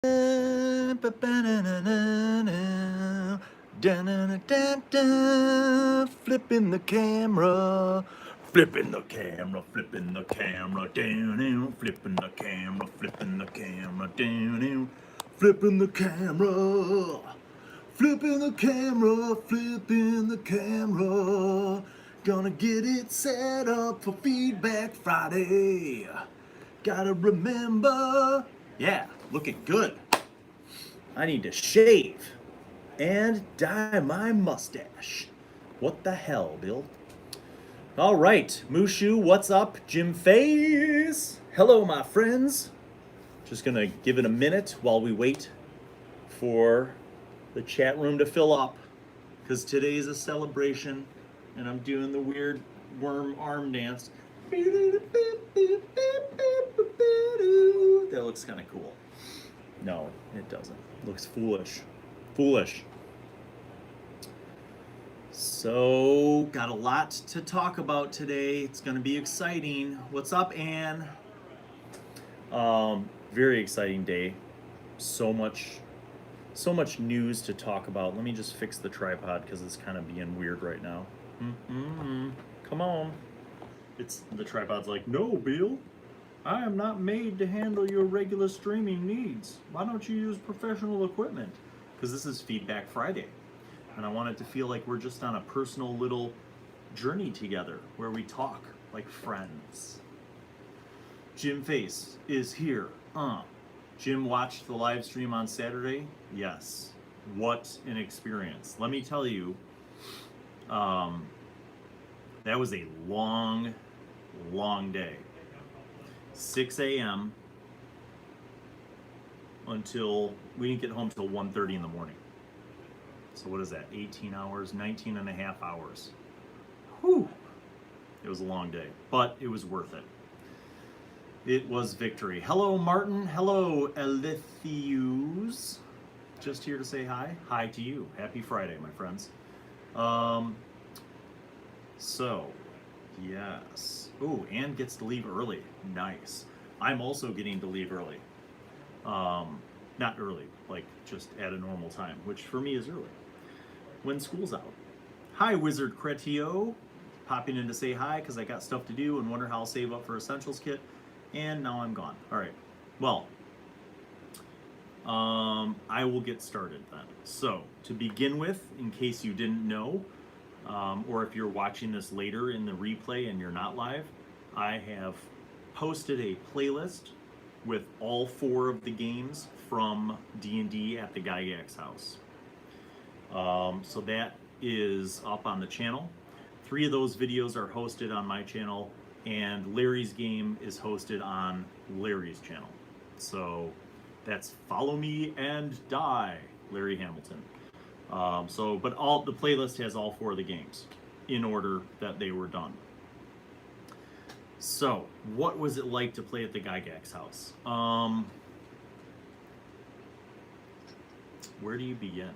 Flipping the camera, flipping the camera, flipping the camera down, flipping the camera, flipping the camera down, flipping the camera, flipping the camera, flipping the camera. Gonna get it set up for Feedback Friday. Gotta remember, yeah, looking good. I need to shave and dye my mustache. What the hell, Bill? All right, Mushu, what's up? Jim Face. Hello, my friends. Just gonna give it a minute while we wait for the chat room to fill up, because today's a celebration, and I'm doing the weird worm arm dance. That looks kind of cool. No, it doesn't. It looks foolish. Foolish. So, got a lot to talk about today. It's going to be exciting. What's up, Ann? Very exciting day. So much news to talk about. Let me just fix the tripod because it's kind of being weird right now. Come on. The tripod's like, no, Bill. I am not made to handle your regular streaming needs. Why don't you use professional equipment? Because this is Feedback Friday. And I want it to feel like we're just on a personal little journey together where we talk like friends. Jim Face is here. Jim watched the live stream on Saturday. Yes. What an experience. Let me tell you, that was a long day. 6 a.m. until we didn't get home till 1:30 in the morning. So what is that? 18 hours, 19 and a half hours. Whew. It was a long day, but it was worth it. It was victory. Hello, Martin. Hello, Elithius. Just here to say hi. Hi to you. Happy Friday, my friends. So, yes. Ooh, Ann gets to leave early. Nice. I'm also getting to leave early. Not early, like just at a normal time, which for me is early. When school's out. Hi, Wizard Cretio. Popping in to say hi because I got stuff to do and wonder how I'll save up for Essentials Kit. And now I'm gone. All right. Well, I will get started then. So, to begin with, in case you didn't know, or if you're watching this later in the replay and you're not live, I have posted a playlist with all 4 of the games from D&D at the Gygax house. So that is up on the channel. 3 of those videos are hosted on my channel, and Larry's game is hosted on Larry's channel. So that's Follow Me and Die, Larry Hamilton. But the playlist has all 4 of the games in order that they were done. So, what was it like to play at the Gygax house? Where do you begin?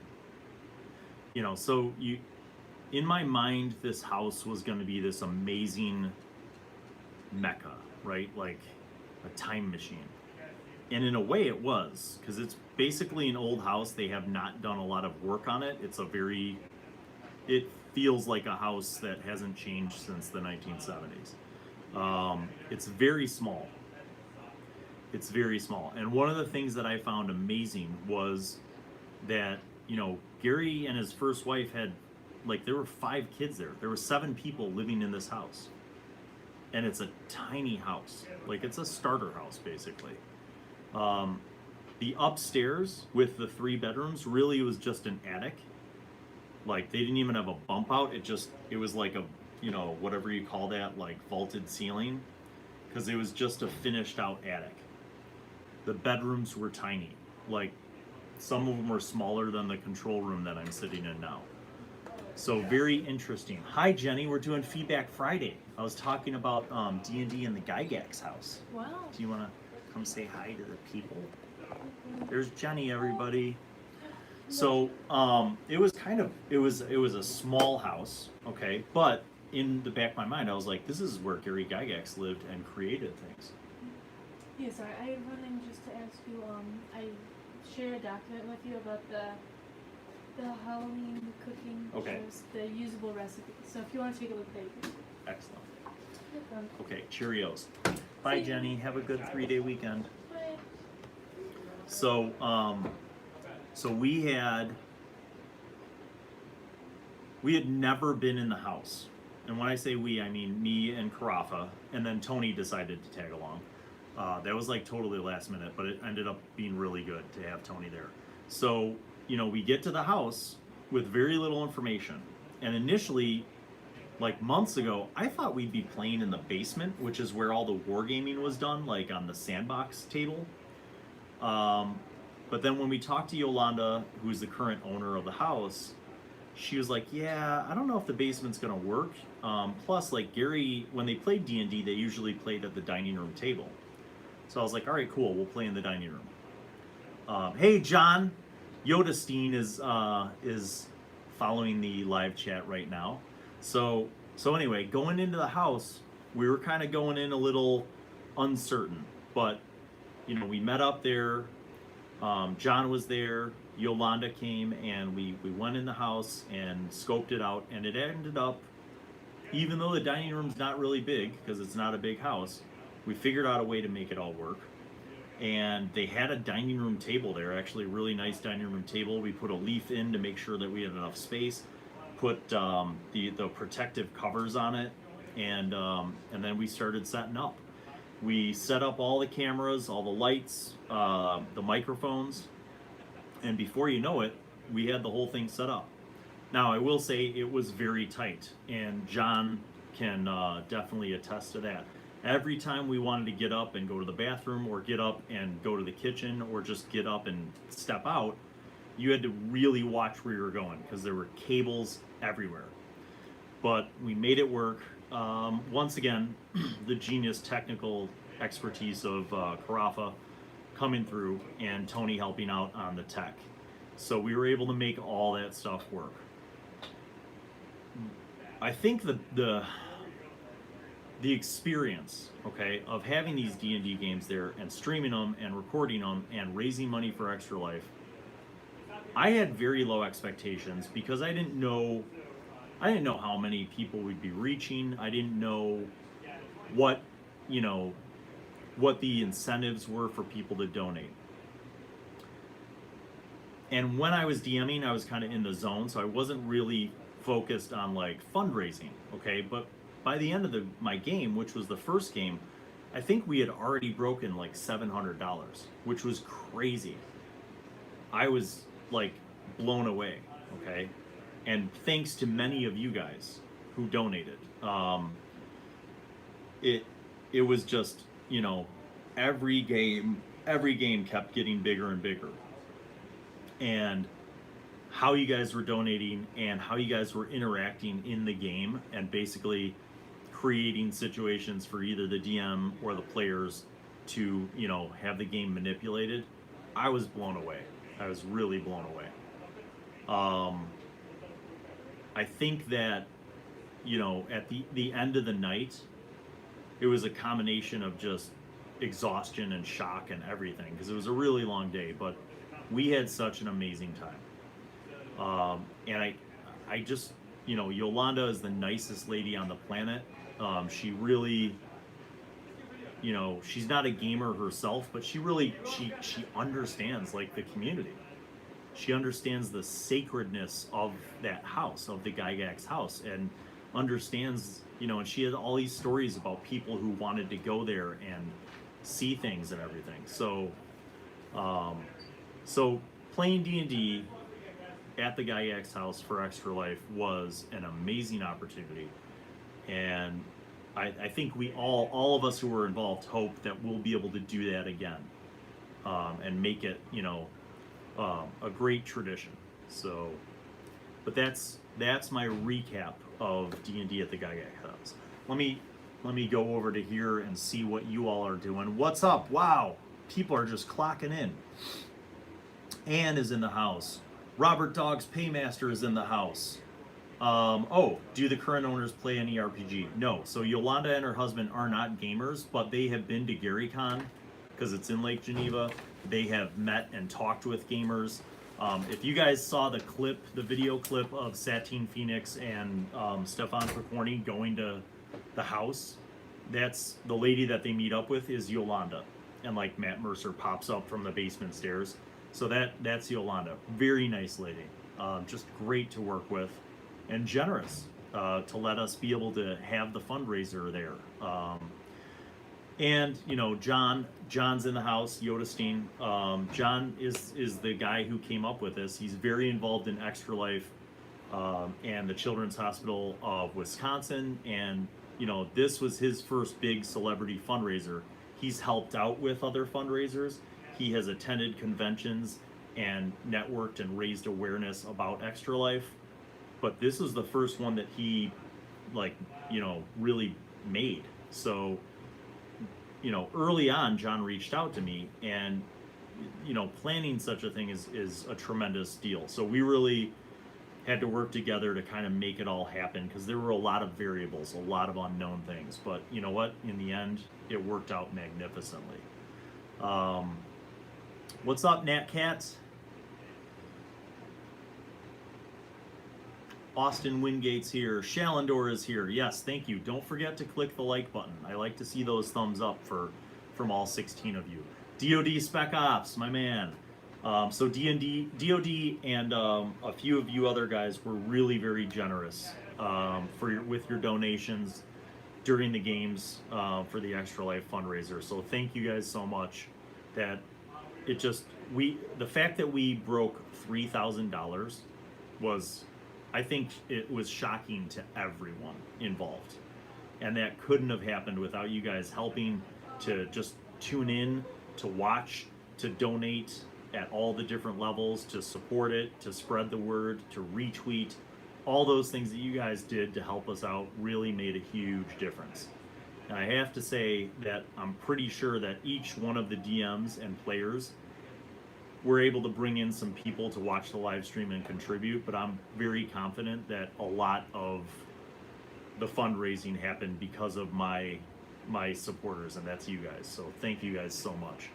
In my mind, this house was going to be this amazing mecca, right? Like a time machine. And in a way it was, because it's basically an old house. They have not done a lot of work on it. It feels like a house that hasn't changed since the 1970s. It's very small. It's very small. And one of the things that I found amazing was that, Gary and his first wife had, there were 5 kids there. There were 7 people living in this house. And it's a tiny house. It's a starter house, basically. The upstairs with the 3 bedrooms really was just an attic. They didn't even have a bump out. It was like a, whatever you call that, vaulted ceiling. Because it was just a finished out attic. The bedrooms were tiny. Some of them were smaller than the control room that I'm sitting in now. So very interesting. Hi, Jenny. We're doing Feedback Friday. I was talking about D&D in the Gygax house. Wow. Do you want to come say hi to the people? There's Jenny, everybody. So it was a small house, okay? But in the back of my mind, I was like, this is where Gary Gygax lived and created things. Yes, I run in just to ask you. I share a document with you about the Halloween cooking shows, the usable recipes. So if you want to take a look at that, you can. Excellent. No problem. Okay, Cheerios. Bye, Jenny. Have a good 3-day weekend. Bye. So, we had never been in the house. And when I say we, I mean me and Carafa, and then Tony decided to tag along. That was like totally last minute, but it ended up being really good to have Tony there. So, we get to the house with very little information. And initially, like months ago, I thought we'd be playing in the basement, which is where all the wargaming was done, like on the sandbox table. But then when we talked to Yolanda, who's the current owner of the house, she was like, yeah, I don't know if the basement's gonna work. Plus, like Gary, when they played D&D, they usually played at the dining room table. So I was like, all right, cool, we'll play in the dining room. Hey, John, Yodastein is following the live chat right now. So anyway, going into the house, we were kind of going in a little uncertain, but we met up there. John was there. Yolanda came, and we went in the house and scoped it out, and it ended up, even though the dining room's not really big because it's not a big house, we figured out a way to make it all work. And they had a dining room table there, actually a really nice dining room table. We put a leaf in to make sure that we had enough space, put the protective covers on it, and then we started setting up. We set up all the cameras, all the lights, the microphones, and before you know it, we had the whole thing set up. Now, I will say it was very tight, and John can definitely attest to that. Every time we wanted to get up and go to the bathroom, or get up and go to the kitchen, or just get up and step out, you had to really watch where you were going because there were cables everywhere. But we made it work. Once again, the genius technical expertise of Carafa coming through, and Tony helping out on the tech. So we were able to make all that stuff work. I think the experience, okay, of having these D&D games there and streaming them and recording them and raising money for Extra Life, I had very low expectations because I didn't know how many people we'd be reaching. I didn't know what the incentives were for people to donate. And when I was DMing, I was kind of in the zone, so I wasn't really focused on like fundraising, okay? But by the end of my game, which was the first game, I think we had already broken like $700, which was crazy. I was like blown away, okay? And thanks to many of you guys who donated. It was just, every game kept getting bigger and bigger. And how you guys were donating and how you guys were interacting in the game and basically creating situations for either the DM or the players to, have the game manipulated, I was blown away. I was really blown away. I think that, at the end of the night, it was a combination of just exhaustion and shock and everything, because it was a really long day, but we had such an amazing time. And I just, Yolanda is the nicest lady on the planet. She really, she's not a gamer herself, but she understands like the community. She understands the sacredness of that house, of the Gygax house, and understands, and she had all these stories about people who wanted to go there and see things and everything. So playing D&D at the Gygax house for Extra Life was an amazing opportunity. And I think we all of us who were involved hope that we'll be able to do that again, and make it, a great tradition. So, but that's my recap of D&D at the Gygax house. Let me go over to here and see what you all are doing. What's up? Wow, people are just clocking in. Ann is in the house. Robert Dogg's Paymaster is in the house. Do the current owners play any RPG? No. So Yolanda and her husband are not gamers, but they have been to GaryCon because it's in Lake Geneva, They have met and talked with gamers. If you guys saw the video clip of Satine Phoenix and Stefan Picorni going to the house, that's the lady that they meet up with is Yolanda. And like Matt Mercer pops up from the basement stairs. So that's Yolanda. Very nice lady. Just great to work with and generous to let us be able to have the fundraiser there. And you know, John's in the house, Yodestein. John is the guy who came up with this. He's very involved in Extra Life and the Children's Hospital of Wisconsin. And you know, this was his first big celebrity fundraiser. He's helped out with other fundraisers. He has attended conventions and networked and raised awareness about Extra Life. But this is the first one that he, like, you know, really made. So, you know, early on, John reached out to me, and, you know, planning such a thing is a tremendous deal. So we really had to work together to kind of make it all happen, because there were a lot of variables, a lot of unknown things. But you know what? In the end, it worked out magnificently. What's up, Nat Cats? Austin Wingate's here. Shallendor is here. Yes, thank you. Don't forget to click the like button. I like to see those thumbs up from all 16 of you. DoD Spec Ops, my man. So DoD and a few of you other guys were really very generous with your donations during the games for the Extra Life fundraiser. So thank you guys so much. That it just the fact that we broke $3,000 was, I think it was shocking to everyone involved. And that couldn't have happened without you guys helping to just tune in, to watch, to donate at all the different levels, to support it, to spread the word, to retweet. All those things that you guys did to help us out really made a huge difference. And I have to say that I'm pretty sure that each one of the DMs and players were able to bring in some people to watch the live stream and contribute, but I'm very confident that a lot of the fundraising happened because of my supporters, and that's you guys. So thank you guys so much.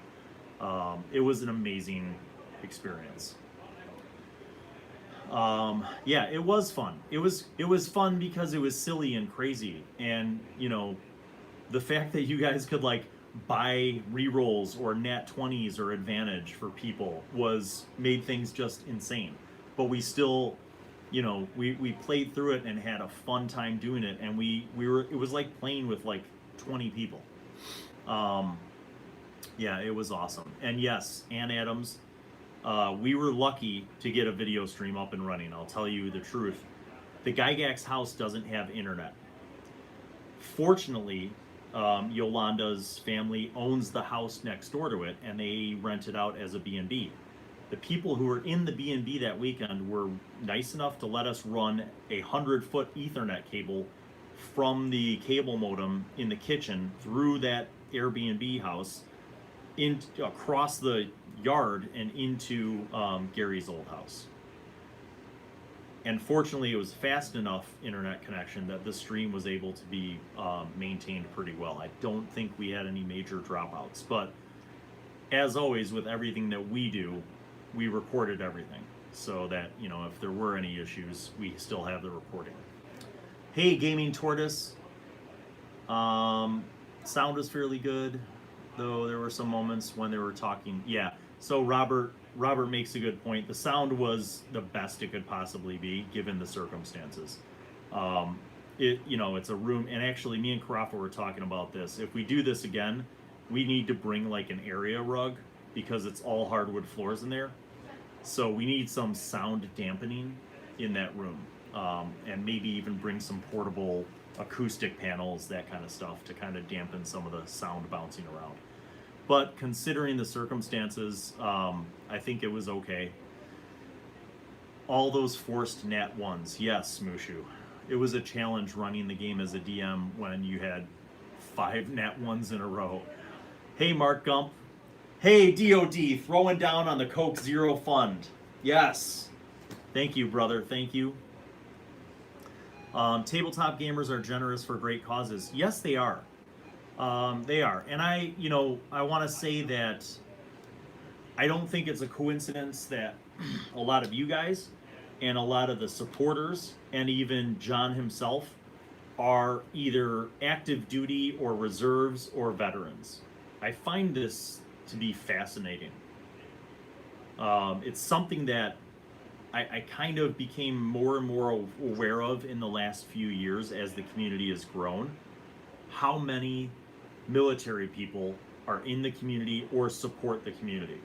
It was an amazing experience. Yeah, it was fun. It was fun because it was silly and crazy, and you know, the fact that you guys could like buy rerolls or nat 20s or advantage for people made things just insane. But we still, you know, we played through it and had a fun time doing it, and it was like playing with like 20 people. Yeah, it was awesome. And yes, Ann Adams, we were lucky to get a video stream up and running. I'll tell you the truth. The Gygax house doesn't have internet. Fortunately, Yolanda's family owns the house next door to it, and they rent it out as a B&B. The people who were in the B&B that weekend were nice enough to let us run a 100-foot Ethernet cable from the cable modem in the kitchen through that Airbnb house across the yard and into Gary's old house. And fortunately, it was fast enough internet connection that the stream was able to be maintained pretty well. I don't think we had any major dropouts, but as always with everything that we do, we recorded everything so that, you know, if there were any issues, we still have the recording. Hey, Gaming Tortoise. Sound was fairly good, though there were some moments when they were talking. Yeah, so Robert makes a good point. The sound was the best it could possibly be given the circumstances. You know, it's a room, and actually me and Carafa were talking about this. If we do this again, we need to bring like an area rug because it's all hardwood floors in there. So we need some sound dampening in that room, and maybe even bring some portable acoustic panels, that kind of stuff, to kind of dampen some of the sound bouncing around. But considering the circumstances, I think it was okay. All those forced nat 1s, yes, Smooshu. It was a challenge running the game as a DM when you had 5 nat 1s in a row. Hey, Mark Gump. Hey, DOD, throwing down on the Coke Zero Fund. Yes. Thank you, brother. Thank you. Tabletop gamers are generous for great causes. Yes, they are. They are. And I want to say that I don't think it's a coincidence that a lot of you guys and a lot of the supporters and even John himself are either active duty or reserves or veterans. I find this to be fascinating. It's something that I kind of became more and more aware of in the last few years as the community has grown. How many military people are in the community or support the community?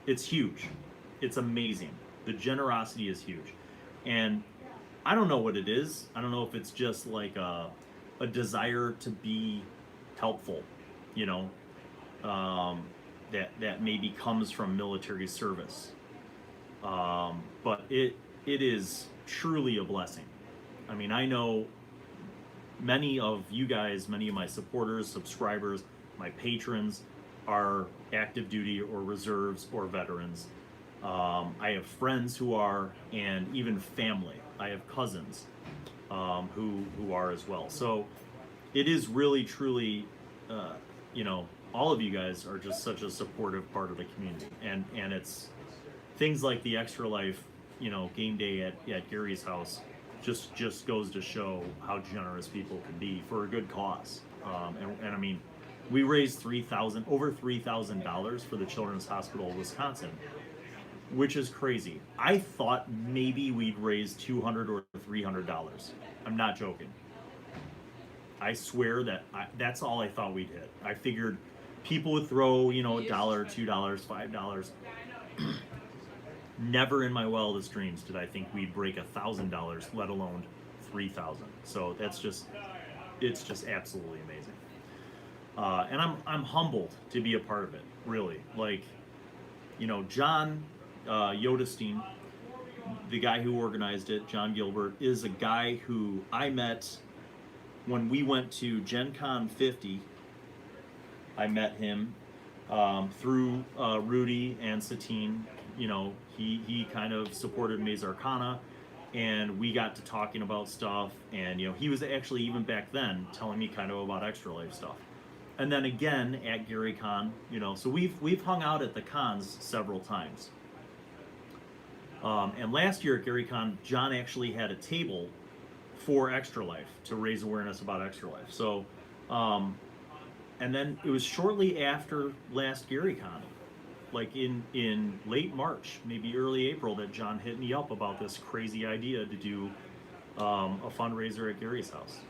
It's huge. It's amazing. The generosity is huge. And I don't know what it is. I don't know if it's just like a desire to be helpful, you know, that maybe comes from military service. But it is truly a blessing. I mean, I know many of you guys, many of my supporters, subscribers, my patrons are active duty or reserves or veterans. I have friends who are, and even family. I have cousins who are as well. So it is really, truly, you know, all of you guys are just such a supportive part of the community, and it's things like the Extra Life, you know, game day at Gary's house just goes to show how generous people can be for a good cause. And I mean, we raised over $3,000 for the Children's Hospital of Wisconsin, which is crazy. I thought maybe we'd raise $200 or $300. I'm not joking. I swear that that's all I thought we'd hit. I figured people would throw, you know, $1, $2, $5. Never in my wildest dreams did I think we'd break $1,000, let alone $3,000. So it's just absolutely amazing. And I'm humbled to be a part of it. Really, like, you know, John Yodestein, the guy who organized it, John Gilbert, is a guy who I met when we went to Gen Con 50. I met him through Rudy and Satine. You know, he kind of supported Maze Arcana, and we got to talking about stuff. And you know, he was actually even back then telling me kind of about Extra Life stuff. And then again at Gary Con, you know, so we've hung out at the cons several times. And last year at Gary Con, John actually had a table for Extra Life to raise awareness about Extra Life. So, and then it was shortly after last Gary Con, like in late March, maybe early April, that John hit me up about this crazy idea to do a fundraiser at Gary's house.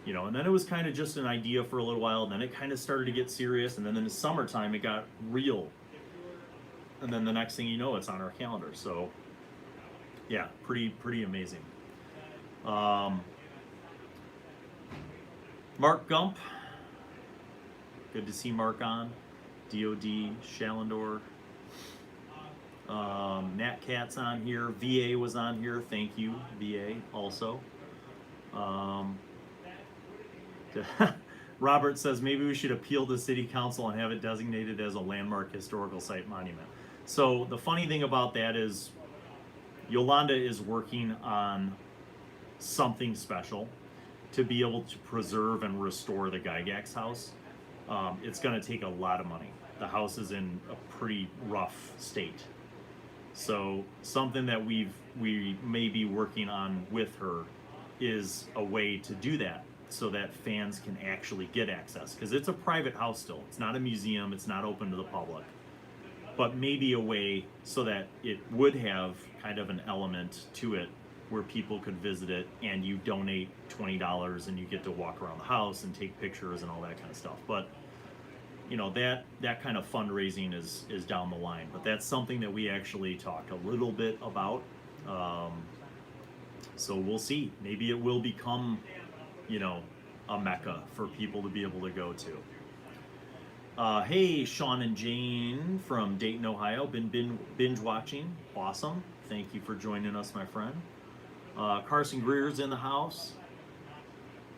You know, and then it was kind of just an idea for a little while, and then it kind of started to get serious, and then in the summertime it got real. And then the next thing you know, it's on our calendar. So yeah, pretty amazing. Mark Gump, good to see Mark on. DOD, Shalendor, Nat Cat's on here. VA was on here. Thank you, VA, also. Robert says maybe we should appeal to City Council and have it designated as a landmark historical site monument. So the funny thing about that is Yolanda is working on something special to be able to preserve and restore the Gygax house. It's going to take a lot of money. The house is in a pretty rough state. So something that we may be working on with her is a way to do that so that fans can actually get access. Because it's a private house still. It's not a museum. It's not open to the public. But maybe a way so that it would have kind of an element to it where people could visit it and you donate $20 and you get to walk around the house and take pictures and all that kind of stuff. But you know, that kind of fundraising is down the line. But that's something that we actually talked a little bit about. So we'll see. Maybe it will become, you know, a mecca for people to be able to go to. Hey, Sean and Jane from Dayton, Ohio. Been binge watching. Awesome. Thank you for joining us, my friend. Carson Greer's in the house.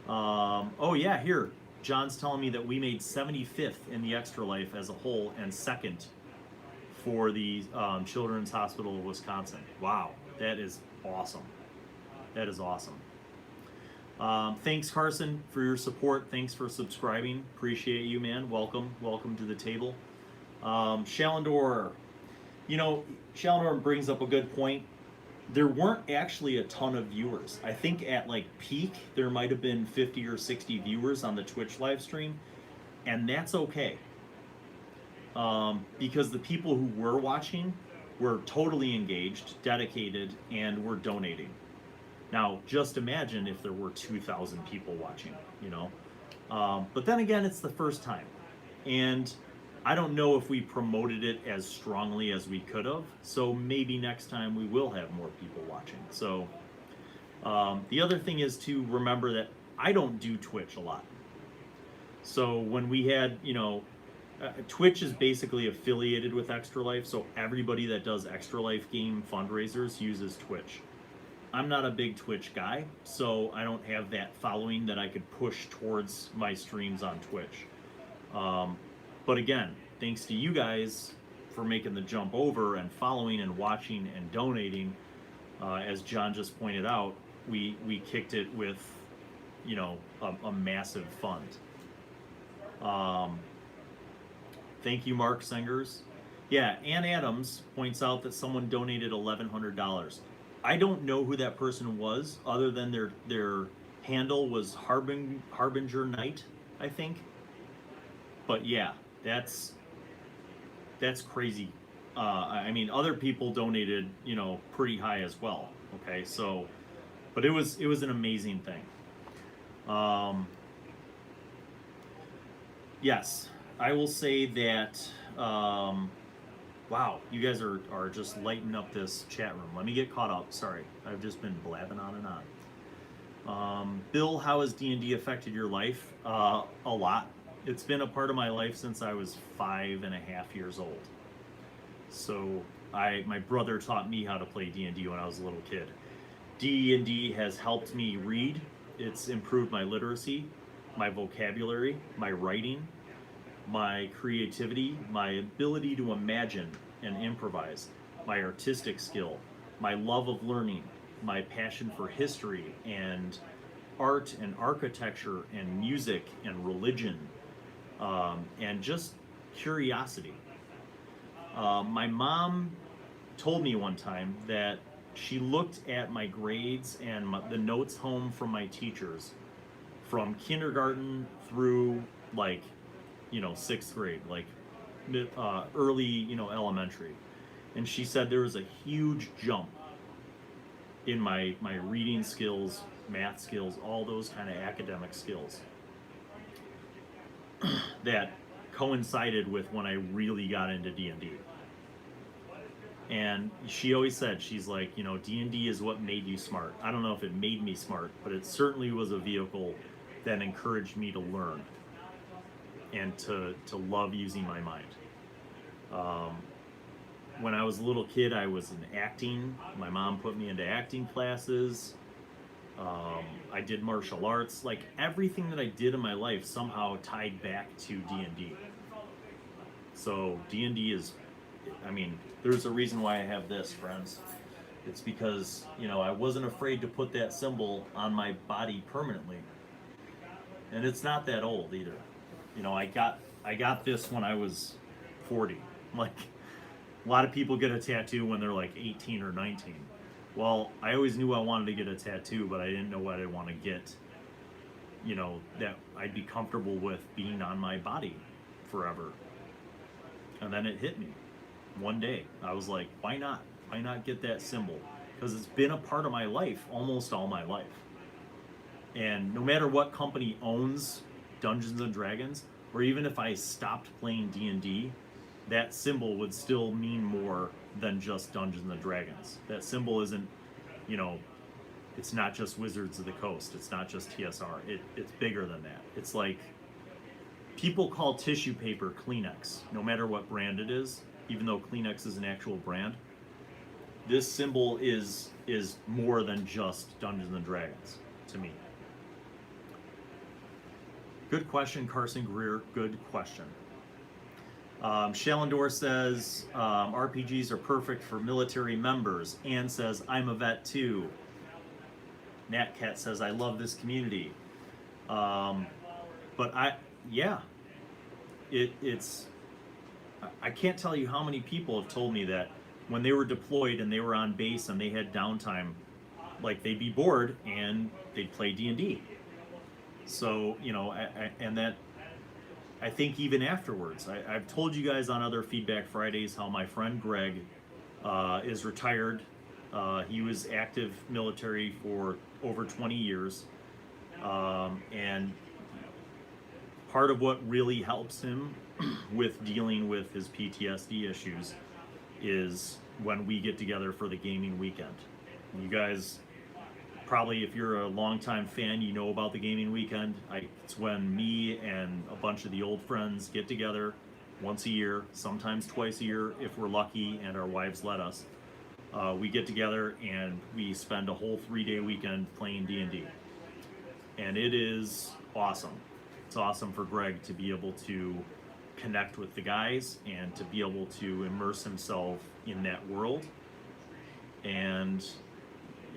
Oh yeah, here. John's telling me that we made 75th in the Extra Life as a whole and second for the Children's Hospital of Wisconsin. Wow, that is awesome. That is awesome. Thanks, Carson, for your support. Thanks for subscribing. Appreciate you, man. Welcome to the table. Shalendor, Shalendor brings up a good point. There weren't actually a ton of viewers. I think at like peak, there might have been 50 or 60 viewers on the Twitch live stream, and that's okay. Because the people who were watching were totally engaged, dedicated, and were donating. Now, just imagine if there were 2,000 people watching, But then again, it's the first time. And I don't know if we promoted it as strongly as we could have, so maybe next time we will have more people watching. So the other thing is to remember that I don't do Twitch a lot. So when we had, Twitch is basically affiliated with Extra Life, so everybody that does Extra Life game fundraisers uses Twitch. I'm not a big Twitch guy, so I don't have that following that I could push towards my streams on Twitch. But again, thanks to you guys for making the jump over and following and watching and donating. As John just pointed out, we kicked it with, a massive fund. Thank you, Mark Sengers. Yeah, Ann Adams points out that someone donated $1,100. I don't know who that person was, other than their handle was Harbinger Knight, I think. But yeah, that's crazy. I mean, other people donated, pretty high as well. Okay, so, but it was an amazing thing. Yes, I will say that. Wow, you guys are just lighting up this chat room. Let me get caught up. Sorry, I've just been blabbing on and on. Bill, how has D&D affected your life? A lot. It's been a part of my life since I was 5.5 years old. So my brother taught me how to play D&D when I was a little kid. D&D has helped me read. It's improved my literacy, my vocabulary, my writing, my creativity, my ability to imagine and improvise, my artistic skill, my love of learning, my passion for history and art and architecture and music and religion, and just curiosity. My mom told me one time that she looked at my grades and the notes home from my teachers from kindergarten through sixth grade, early, elementary. And she said there was a huge jump in my reading skills, math skills, all those kind of academic skills that coincided with when I really got into D&D. And she always said, she's like, D&D is what made you smart. I don't know if it made me smart, but it certainly was a vehicle that encouraged me to learn and to love using my mind. When I was a little kid, I was in acting. My mom put me into acting classes. I did martial arts. Like, everything that I did in my life somehow tied back to D&D. So D&D is, there's a reason why I have this, friends. It's because, I wasn't afraid to put that symbol on my body permanently. And it's not that old either. I got this when I was 40. Like, a lot of people get a tattoo when they're like 18 or 19. Well, I always knew I wanted to get a tattoo, but I didn't know what I want to get, that I'd be comfortable with being on my body forever. And then it hit me one day. I was like, why not? Why not get that symbol? Because it's been a part of my life almost all my life. And no matter what company owns Dungeons and Dragons, or even if I stopped playing D&D, that symbol would still mean more than just Dungeons and Dragons. That symbol isn't, it's not just Wizards of the Coast. It's not just TSR. It's bigger than that. It's like, people call tissue paper Kleenex, no matter what brand it is, even though Kleenex is an actual brand. This symbol is more than just Dungeons and Dragons to me. Good question, Carson Greer. Good question. Shalendor says RPGs are perfect for military members. Ann says I'm a vet too. Natcat says I love this community. But it's I can't tell you how many people have told me that when they were deployed and they were on base and they had downtime, like they'd be bored and they'd play D&D. So, you know, and that, I think even afterwards, I've told you guys on other Feedback Fridays how my friend Greg is retired. He was active military for over 20 years. And part of what really helps him with dealing with his PTSD issues is when we get together for the gaming weekend. You guys probably, if you're a longtime fan, you know about the gaming weekend. It's when me and a bunch of the old friends get together once a year, sometimes twice a year if we're lucky and our wives let us. We get together and we spend a whole 3-day weekend playing D&D. And it is awesome. It's awesome for Greg to be able to connect with the guys and to be able to immerse himself in that world. And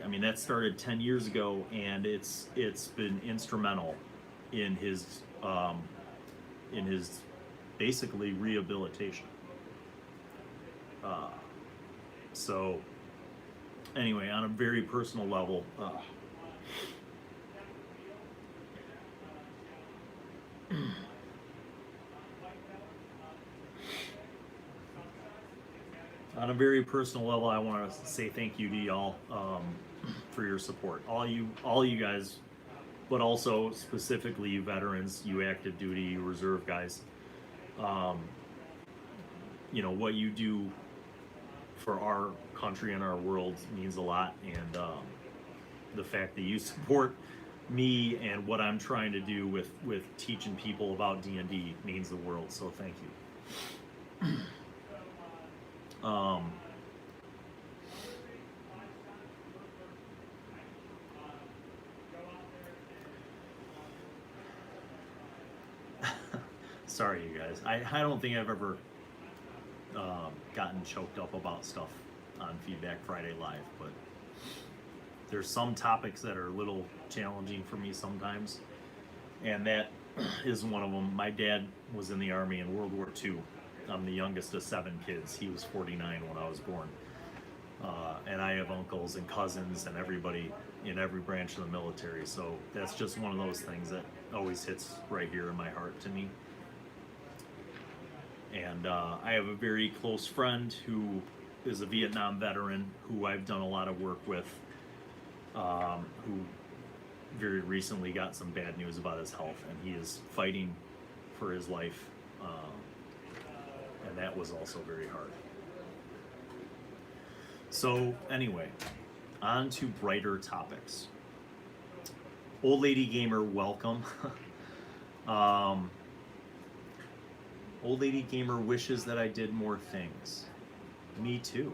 I mean, that started 10 years ago, and it's been instrumental in his basically rehabilitation. So anyway, on a very personal level, on a very personal level, I want to say thank you to y'all for your support. All you guys, but also specifically you veterans, you active duty, you reserve guys. You know, what you do for our country and our world means a lot, and the fact that you support me and what I'm trying to do with teaching people about D&D means the world. So thank you. Sorry, you guys. I don't think I've ever gotten choked up about stuff on Feedback Friday Live, but there's some topics that are a little challenging for me sometimes, and that is one of them. My dad was in the Army in World War II. I'm the youngest of 7 kids. He was 49 when I was born. And I have uncles and cousins and everybody in every branch of the military. So that's just one of those things that always hits right here in my heart to me. And I have a very close friend who is a Vietnam veteran who I've done a lot of work with, who very recently got some bad news about his health, and he is fighting for his life. And that was also very hard. So anyway, on to brighter topics. Old Lady Gamer, welcome. Old Lady Gamer wishes that I did more things. Me too.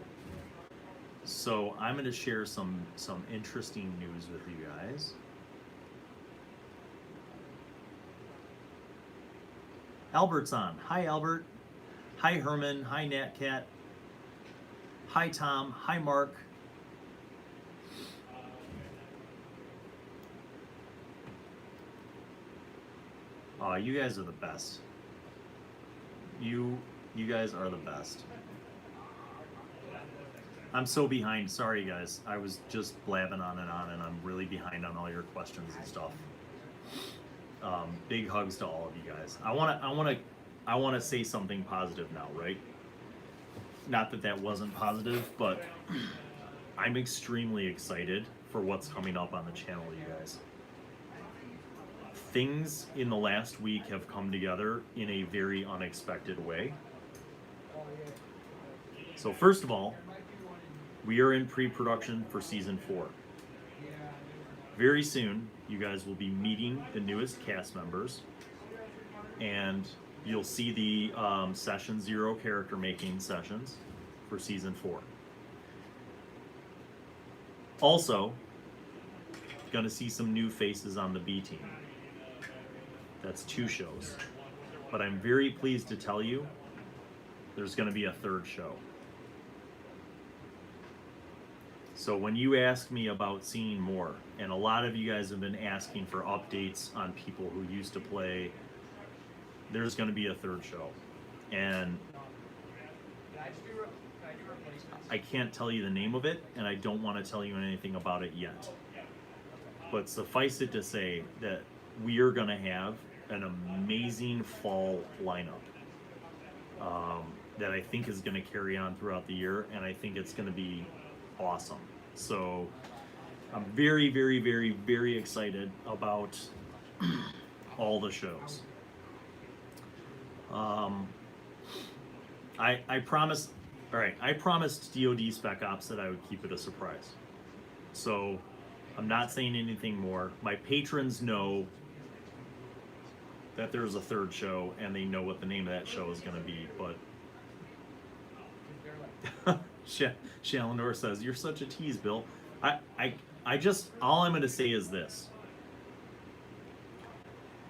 So I'm going to share some interesting news with you guys. Albert's on. Hi, Albert. Hi, Herman. Hi, Natcat. Hi, Tom. Hi, Mark. Oh, you guys are the best. You guys are the best. I'm so behind. Sorry, guys. I was just blabbing on, and I'm really behind on all your questions and stuff. Big hugs to all of you guys. I want to say something positive now, right? Not that that wasn't positive, but I'm extremely excited for what's coming up on the channel, you guys. Things in the last week have come together in a very unexpected way. So first of all, we are in pre-production for season 4. Very soon, you guys will be meeting the newest cast members, and you'll see the session 0 character making sessions for season 4. Also, gonna see some new faces on the B team. That's 2 shows. But I'm very pleased to tell you there's gonna be a 3rd show. So when you ask me about seeing more, and a lot of you guys have been asking for updates on people who used to play, there's going to be a 3rd show. And I can't tell you the name of it, and I don't want to tell you anything about it yet. But suffice it to say that we are going to have an amazing fall lineup that I think is going to carry on throughout the year, and I think it's going to be awesome. So I'm very, very, very, very excited about all the shows. I promised, all right, I promised DoD Spec Ops that I would keep it a surprise. So I'm not saying anything more. My patrons know that there's a third show, and they know what the name of that show is going to be, but Shallandor says, "You're such a tease, Bill." I just, all I'm going to say is this.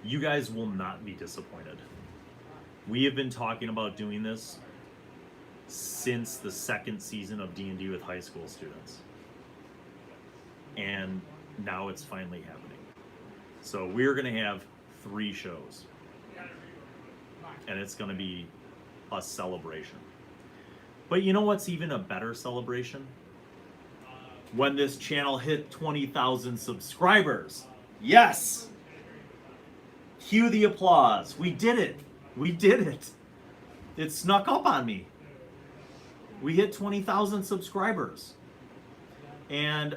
You guys will not be disappointed. We have been talking about doing this since the second season of D&D with high school students. And now it's finally happening. So we're going to have 3 shows. And it's going to be a celebration. But you know what's even a better celebration? When this channel hit 20,000 subscribers. Yes! Cue the applause. We did it. We did it. It snuck up on me. We hit 20,000 subscribers. And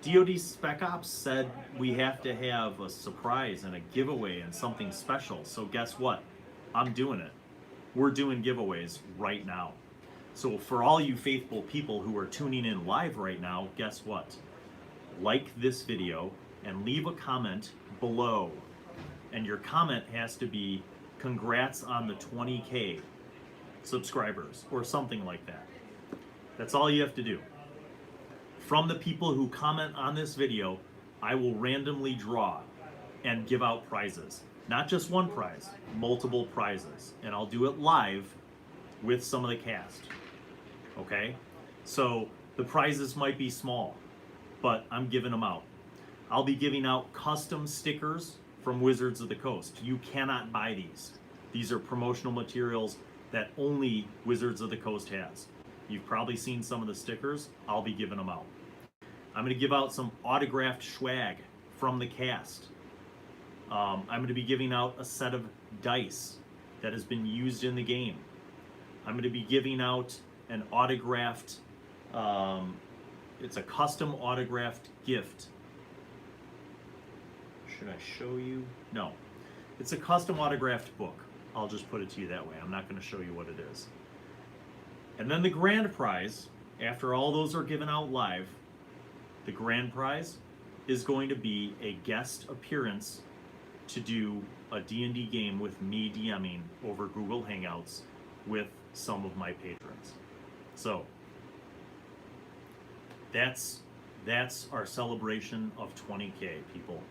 DoD Spec Ops said we have to have a surprise and a giveaway and something special. So guess what? I'm doing it. We're doing giveaways right now. So for all you faithful people who are tuning in live right now, guess what? Like this video and leave a comment below. And your comment has to be congrats on the 20K subscribers or something like that. That's all you have to do. From the people who comment on this video, I will randomly draw and give out prizes. Not just one prize, multiple prizes. And I'll do it live with some of the cast. Okay? So the prizes might be small, but I'm giving them out. I'll be giving out custom stickers from Wizards of the Coast. You cannot buy these. These are promotional materials that only Wizards of the Coast has. You've probably seen some of the stickers. I'll be giving them out. I'm going to give out some autographed swag from the cast. I'm going to be giving out a set of dice that has been used in the game. I'm going to be giving out an autographed, it's a custom autographed gift. Should I show you? No. It's a custom autographed book. I'll just put it to you that way. I'm not going to show you what it is. And then the grand prize, after all those are given out live, the grand prize is going to be a guest appearance to do a D&D game with me DMing over Google Hangouts with some of my patrons. So that's our celebration of 20K, people,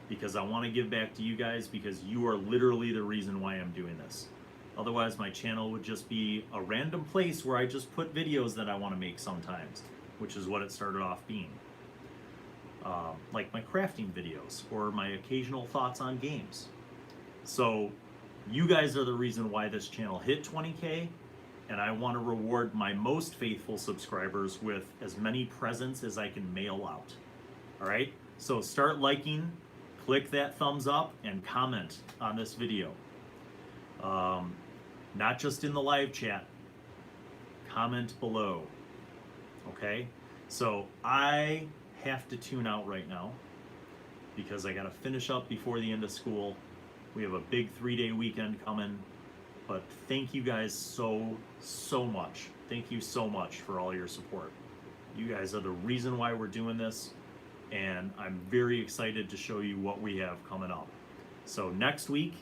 because I want to give back to you guys, because you are literally the reason why I'm doing this. Otherwise, my channel would just be a random place where I just put videos that I want to make sometimes, which is what it started off being. Like my crafting videos or my occasional thoughts on games. So you guys are the reason why this channel hit 20K, and I want to reward my most faithful subscribers with as many presents as I can mail out. All right? So start liking, click that thumbs up, and comment on this video. Not just in the live chat, comment below. Okay? So I have to tune out right now because I got to finish up before the end of school. We have a big 3-day weekend coming, but thank you guys so much. Thank you so much for all your support. You guys are the reason why we're doing this, and I'm very excited to show you what we have coming up. So next week,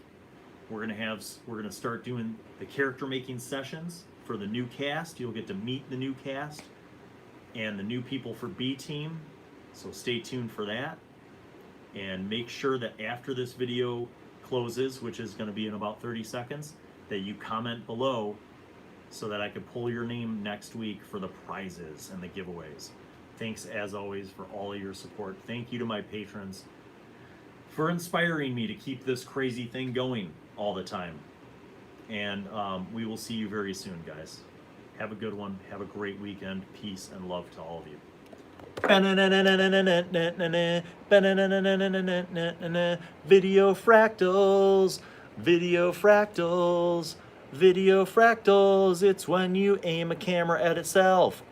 we're gonna start doing the character making sessions for the new cast. You'll get to meet the new cast and the new people for B Team. So stay tuned for that, and make sure that after this video closes, which is going to be in about 30 seconds, that you comment below so that I can pull your name next week for the prizes and the giveaways. Thanks as always for all of your support. Thank you to my patrons for inspiring me to keep this crazy thing going all the time. And we will see you very soon, guys. Have a good one. Have a great weekend. Peace and love to all of you. Video fractals, video fractals, video fractals. It's when you aim a camera at itself.